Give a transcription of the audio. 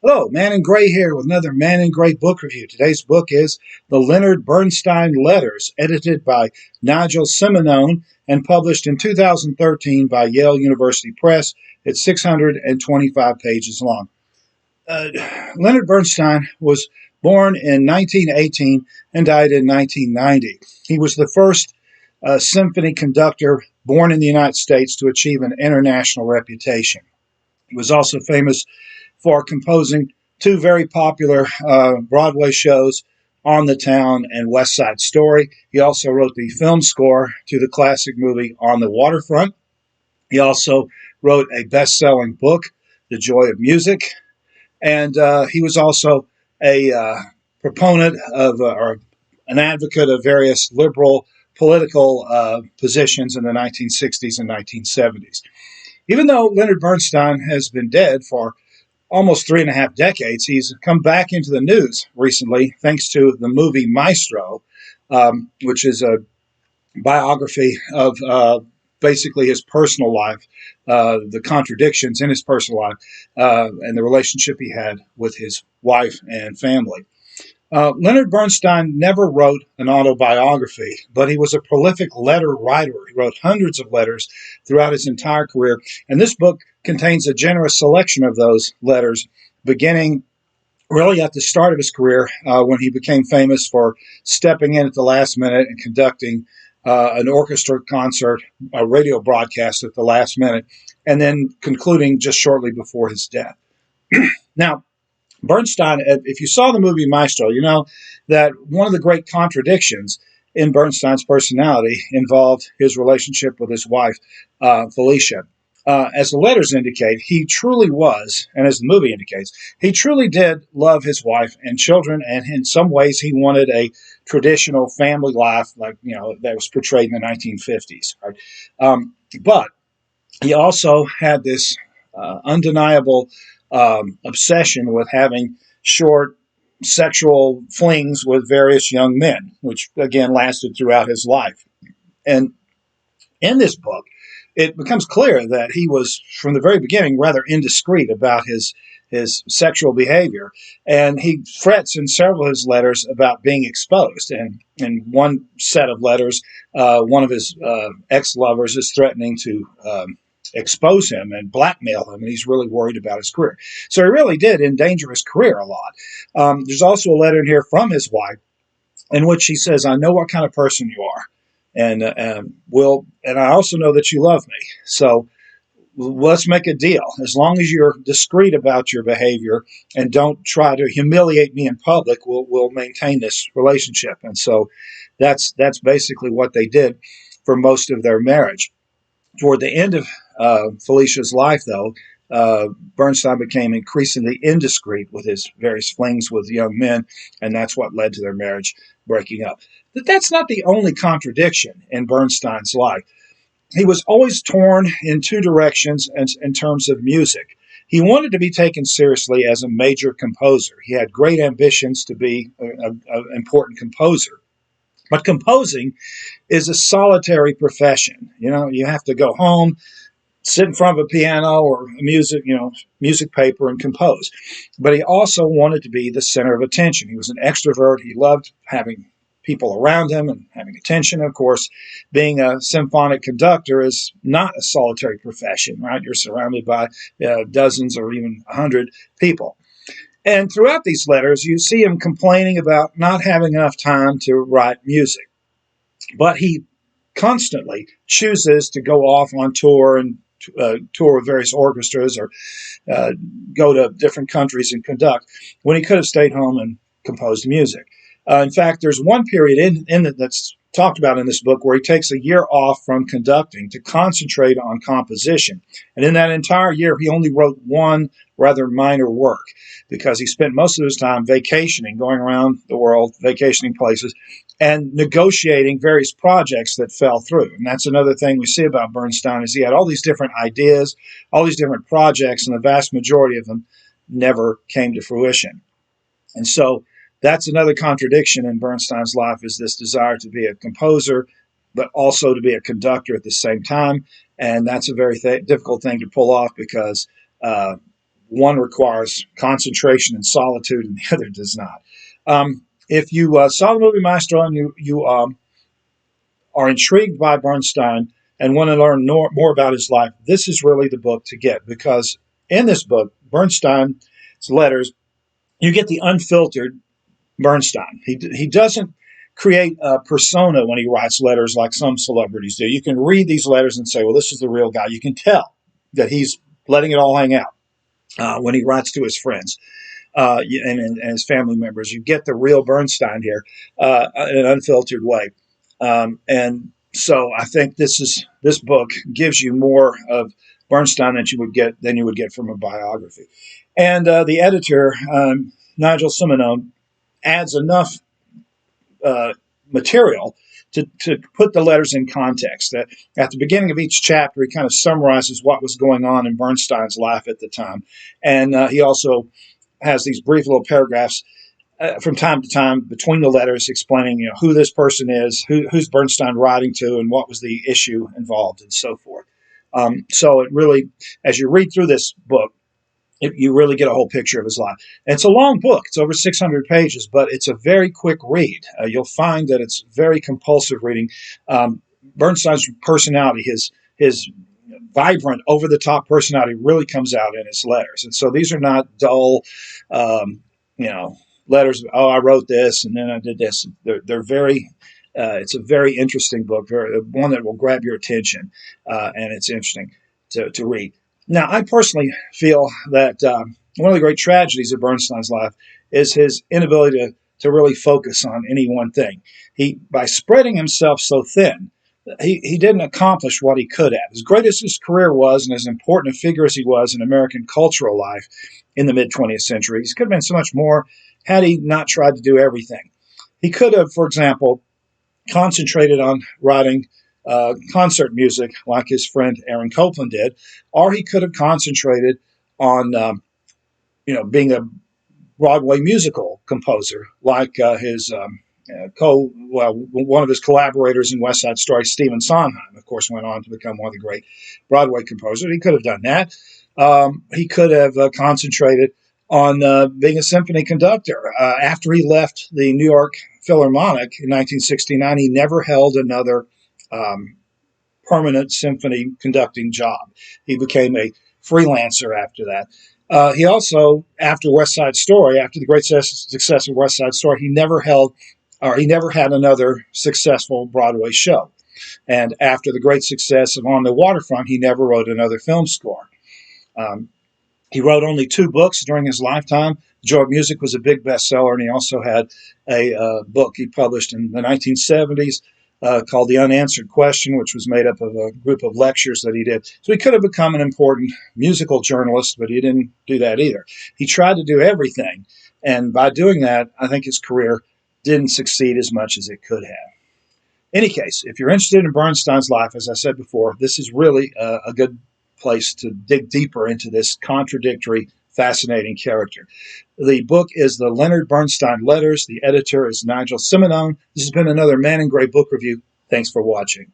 Hello, Man in Gray here with another Man in Gray book review. Today's book is The Leonard Bernstein Letters, edited by Nigel Simonone and published in 2013 by Yale University Press. It's 625 pages long. Uh, Leonard Bernstein was born in 1918 and died in 1990. He was the first symphony conductor born in the United States to achieve an international reputation. He was also famous for composing two very popular Broadway shows, On the Town and West Side Story. He also wrote the film score to the classic movie On the Waterfront. He also wrote a best-selling book, The Joy of Music, and he was also a proponent of, or an advocate of various liberal political positions in the 1960s and 1970s. Even though Leonard Bernstein has been dead for almost 3.5 decades, he's come back into the news recently thanks to the movie Maestro, which is a biography of basically his personal life, the contradictions in his personal life, and the relationship he had with his wife and family. Leonard Bernstein never wrote an autobiography, but he was a prolific letter writer. He wrote hundreds of letters throughout his entire career, and this book contains a generous selection of those letters, beginning really at the start of his career when he became famous for stepping in at the last minute and conducting an orchestra concert, a radio broadcast at the last minute, and then concluding just shortly before his death. Now, Bernstein, if you saw the movie Maestro, you know that one of the great contradictions in Bernstein's personality involved his relationship with his wife, Felicia. As the letters indicate, he truly was, and as the movie indicates, he truly did love his wife and children, and in some ways he wanted a traditional family life like, that was portrayed in the 1950s. Right? But he also had this undeniable obsession with having short sexual flings with various young men, which again lasted throughout his life. And in this book, it becomes clear that he was, from the very beginning, rather indiscreet about his sexual behavior. And he frets in several of his letters about being exposed. And in one set of letters, one of his ex-lovers is threatening to expose him and blackmail him, and he's really worried about his career. So he really did endanger his career a lot. There's also a letter in here from his wife in which she says, "I know what kind of person you are, and I also know that you love me. So let's make a deal. As long as you're discreet about your behavior and don't try to humiliate me in public, we'll maintain this relationship." And so that's basically what they did for most of their marriage. Toward the end of Felicia's life, though, Bernstein became increasingly indiscreet with his various flings with young men, and that's what led to their marriage breaking up. But that's not the only contradiction in Bernstein's life. He was always torn in two directions in terms of music. He wanted to be taken seriously as a major composer. He had great ambitions to be an important composer. But composing is a solitary profession. You have to go home, sit in front of a piano or a music paper and compose. But he also wanted to be the center of attention. He was an extrovert. He loved having people around him and having attention. Of course, being a symphonic conductor is not a solitary profession, right? You're surrounded by dozens or even 100 people. And throughout these letters, you see him complaining about not having enough time to write music. But he constantly chooses to go off on tour and tour with various orchestras or go to different countries and conduct when he could have stayed home and composed music. In fact, there's one period in it that's talked about in this book where he takes a year off from conducting to concentrate on composition. And in that entire year, he only wrote one rather minor work because he spent most of his time vacationing, going around the world, vacationing places, and negotiating various projects that fell through. And that's another thing we see about Bernstein is he had all these different ideas, all these different projects, and the vast majority of them never came to fruition. And so that's another contradiction in Bernstein's life, is this desire to be a composer, but also to be a conductor at the same time. And that's a very difficult thing to pull off because one requires concentration and solitude, and the other does not. If you saw the movie Maestro and you are intrigued by Bernstein and want to learn more about his life, this is really the book to get, because in this book, Bernstein's letters, you get the unfiltered Bernstein. He doesn't create a persona when he writes letters like some celebrities do. You can read these letters and say, well, this is the real guy. You can tell that he's letting it all hang out when he writes to his friends and his family members. You get the real Bernstein here in an unfiltered way. And so I think this book gives you more of Bernstein than you would get from a biography. And the editor, Nigel Simonone, adds enough material to put the letters in context. At the beginning of each chapter, he kind of summarizes what was going on in Bernstein's life at the time. And he also has these brief little paragraphs from time to time between the letters explaining, who this person is, who's Bernstein writing to, and what was the issue involved, and so forth. So it really, as you read through this book, you really get a whole picture of his life. And it's a long book. It's over 600 pages, but it's a very quick read. You'll find that it's very compulsive reading. Bernstein's personality, his vibrant, over-the-top personality really comes out in his letters. And so these are not dull, letters. Oh, I wrote this and then I did this. They're very. It's a very interesting book, one that will grab your attention, and it's interesting to read. Now, I personally feel that one of the great tragedies of Bernstein's life is his inability to really focus on any one thing. By spreading himself so thin, he didn't accomplish what he could have. As great as his career was and as important a figure as he was in American cultural life in the mid-20th century, he could have been so much more had he not tried to do everything. He could have, for example, concentrated on writing concert music like his friend Aaron Copland did, or he could have concentrated on, being a Broadway musical composer like one of his collaborators in West Side Story, Stephen Sondheim, of course, went on to become one of the great Broadway composers. He could have done that. He could have concentrated on being a symphony conductor. After he left the New York Philharmonic in 1969, he never held another permanent symphony conducting job. He became a freelancer after that. He also, after West Side Story, after the great success of West Side Story, he never had another successful Broadway show. And after the great success of On the Waterfront, he never wrote another film score. He wrote only 2 books during his lifetime. Joy of Music was a big bestseller, and he also had a book he published in the 1970s called The Unanswered Question, which was made up of a group of lectures that he did. So he could have become an important musical journalist, but he didn't do that either. He tried to do everything, and by doing that, I think his career didn't succeed as much as it could have. In any case, if you're interested in Bernstein's life, as I said before, this is really a good place to dig deeper into this contradictory, fascinating character. The book is the Leonard Bernstein Letters. The editor is Nigel Simonone. This has been another Man in Gray book review. Thanks for watching.